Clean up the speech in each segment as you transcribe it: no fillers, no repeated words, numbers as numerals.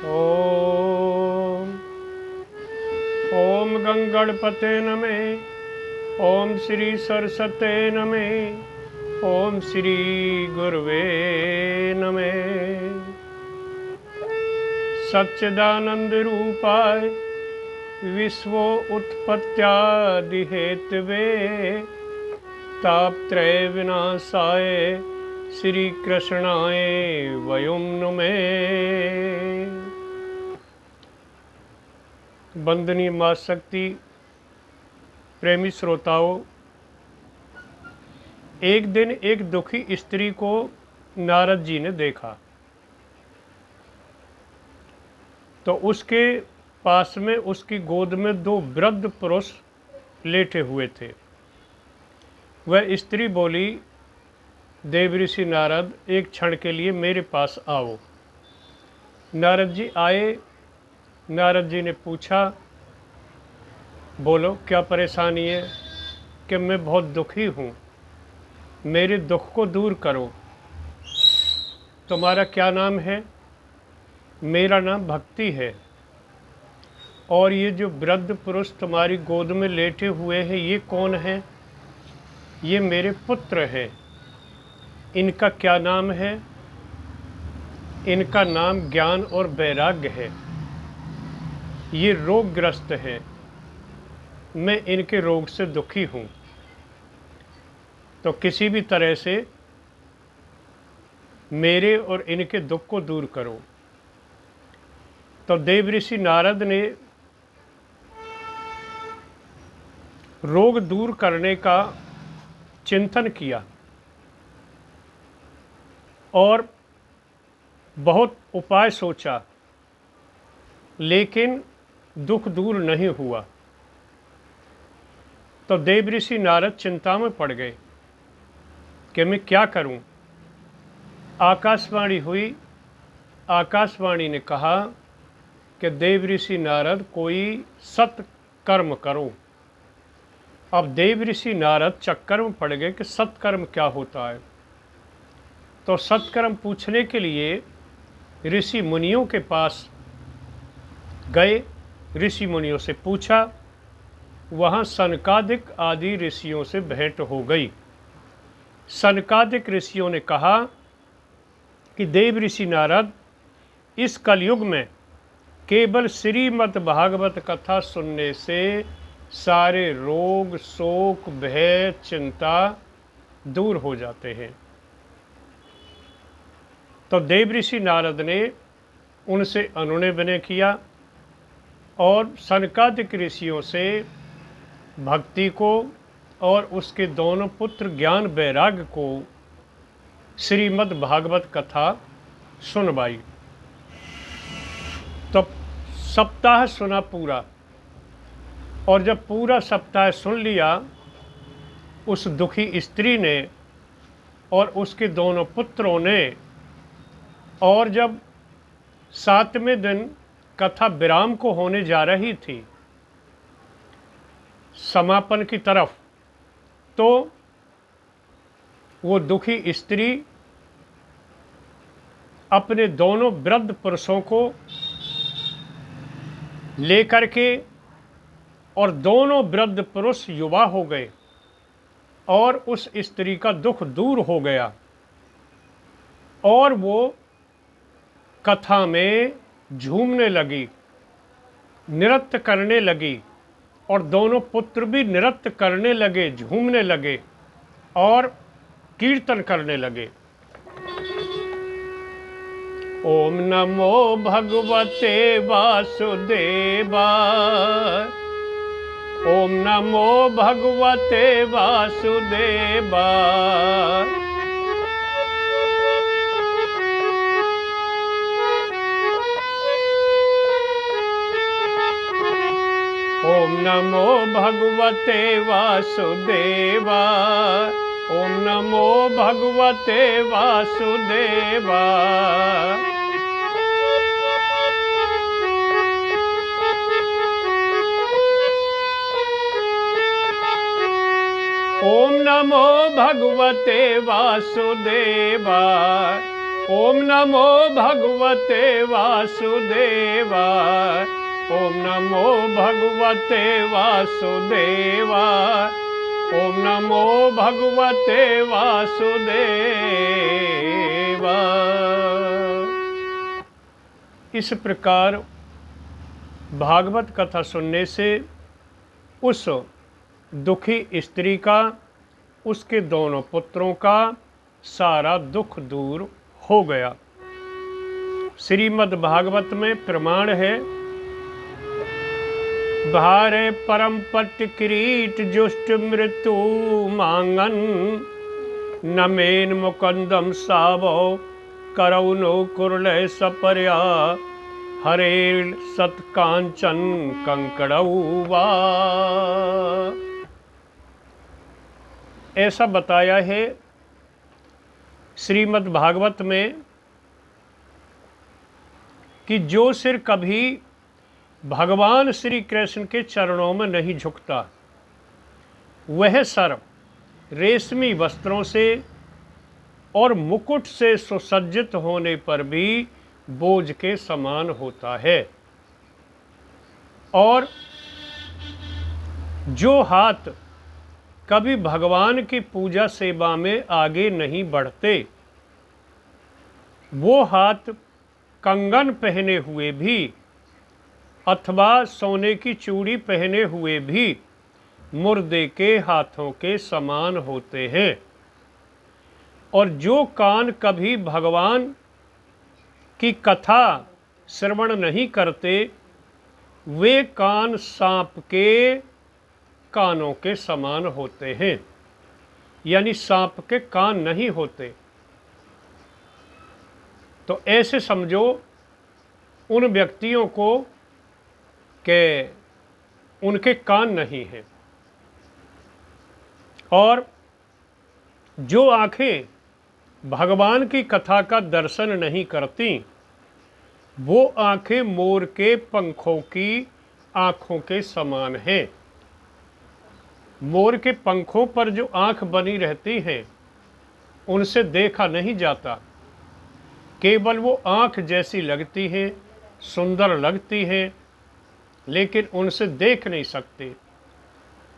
ओम ओम गंगणपते नमे। ओम श्री सरस्वते नमे। ओम श्री गुरुवे नमे। सच्चिदानंद रूपाय विश्वो उत्पत्त्यादि हेतवे तापत्रय विनाशाय श्री कृष्णाय वयं नमे। वंदनीय मां शक्ति प्रेमी श्रोताओं, एक दिन एक दुखी स्त्री को नारद जी ने देखा तो उसके पास में उसकी गोद में दो वृद्ध पुरुष लेटे हुए थे। वह स्त्री बोली, देवऋषि नारद, एक क्षण के लिए मेरे पास आओ। नारद जी आए। नारद जी ने पूछा, बोलो क्या परेशानी है? कि मैं बहुत दुखी हूँ, मेरे दुख को दूर करो। तुम्हारा क्या नाम है? मेरा नाम भक्ति है। और ये जो वृद्ध पुरुष तुम्हारी गोद में लेटे हुए हैं, ये कौन है? ये मेरे पुत्र हैं। इनका क्या नाम है? इनका नाम ज्ञान और वैराग्य है। ये रोगग्रस्त है, मैं इनके रोग से दुखी हूँ, तो किसी भी तरह से मेरे और इनके दुख को दूर करो। तो देवऋषि नारद ने रोग दूर करने का चिंतन किया और बहुत उपाय सोचा, लेकिन दुख दूर नहीं हुआ। तो देवऋषि नारद चिंता में पड़ गए कि मैं क्या करूं। आकाशवाणी हुई। आकाशवाणी ने कहा कि देवऋषि नारद, कोई सत्कर्म करो। अब देवऋषि नारद चक्कर में पड़ गए कि सत्कर्म क्या होता है। तो सत्कर्म पूछने के लिए ऋषि मुनियों के पास गए। ऋषि मुनियों से पूछा। वहाँ सनकादिक आदि ऋषियों से भेंट हो गई। सनकादिक ऋषियों ने कहा कि देवऋषि नारद, इस कलयुग में केवल श्रीमद् भागवत कथा सुनने से सारे रोग, शोक, भय, चिंता दूर हो जाते हैं। तो देवऋषि नारद ने उनसे अनुनय विनय किया और सनकादिक ऋषियों से भक्ति को और उसके दोनों पुत्र ज्ञान वैराग्य को श्रीमद् भागवत कथा सुनवाई। तो सप्ताह सुना पूरा, और जब पूरा सप्ताह सुन लिया उस दुखी स्त्री ने और उसके दोनों पुत्रों ने, और जब 7वें दिन कथा विराम को होने जा रही थी, समापन की तरफ, तो वो दुखी स्त्री अपने दोनों वृद्ध पुरुषों को लेकर के, और दोनों वृद्ध पुरुष युवा हो गए और उस स्त्री का दुख दूर हो गया और वो कथा में झूमने लगी, नृत्य करने लगी, और दोनों पुत्र भी नृत्य करने लगे, झूमने लगे और कीर्तन करने लगे। ओम नमो भगवते वासुदेवा। ओम नमो भगवते वासुदेवा। ओम नमो भगवते वासुदेवा। ओम नमो भगवते वासुदेवा। ओम नमो भगवते वासुदेवा। ओम नमो भगवते वासुदेवाय। ओम नमो भगवते वासुदेवाय। ओम नमो भगवते वासुदेवाय। इस प्रकार भागवत कथा सुनने से उस दुखी स्त्री का, उसके दोनों पुत्रों का सारा दुख दूर हो गया। श्रीमद् भागवत में प्रमाण है, भारे परम पट्ट किरीट जुष्ट मृत्यु मांगन, नमेन मुकंदम सावो करौ नो कुरलय सपर्या, हरे सत्कांचन कंकड़ौवा। ऐसा बताया है श्रीमद् भागवत में कि जो सिर कभी भगवान श्री कृष्ण के चरणों में नहीं झुकता, वह सर रेशमी वस्त्रों से और मुकुट से सुसज्जित होने पर भी बोझ के समान होता है। और जो हाथ कभी भगवान की पूजा सेवा में आगे नहीं बढ़ते, वो हाथ कंगन पहने हुए भी अथवा सोने की चूड़ी पहने हुए भी मुर्दे के हाथों के समान होते हैं। और जो कान कभी भगवान की कथा श्रवण नहीं करते, वे कान सांप के कानों के समान होते हैं, यानी सांप के कान नहीं होते। तो ऐसे समझो उन व्यक्तियों को कि उनके कान नहीं हैं। और जो आंखें भगवान की कथा का दर्शन नहीं करती, वो आंखें मोर के पंखों की आंखों के समान हैं। मोर के पंखों पर जो आंख बनी रहती हैं, उनसे देखा नहीं जाता, केवल वो आंख जैसी लगती हैं, सुंदर लगती हैं, लेकिन उनसे देख नहीं सकते।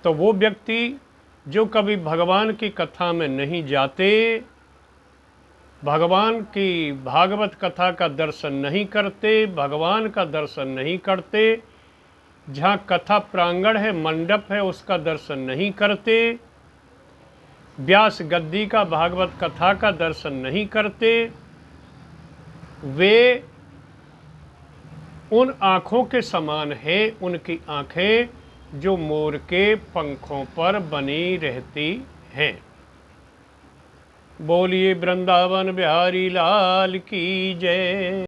तो वो व्यक्ति जो कभी भगवान की कथा में नहीं जाते, भगवान की भागवत कथा का दर्शन नहीं करते, भगवान का दर्शन नहीं करते, जहाँ कथा प्रांगण है, मंडप है, उसका दर्शन नहीं करते, व्यास गद्दी का भागवत कथा का दर्शन नहीं करते, वे उन आँखों के समान हैं, उनकी आँखें जो मोर के पंखों पर बनी रहती हैं। बोलिए वृंदावन बिहारी लाल की जय।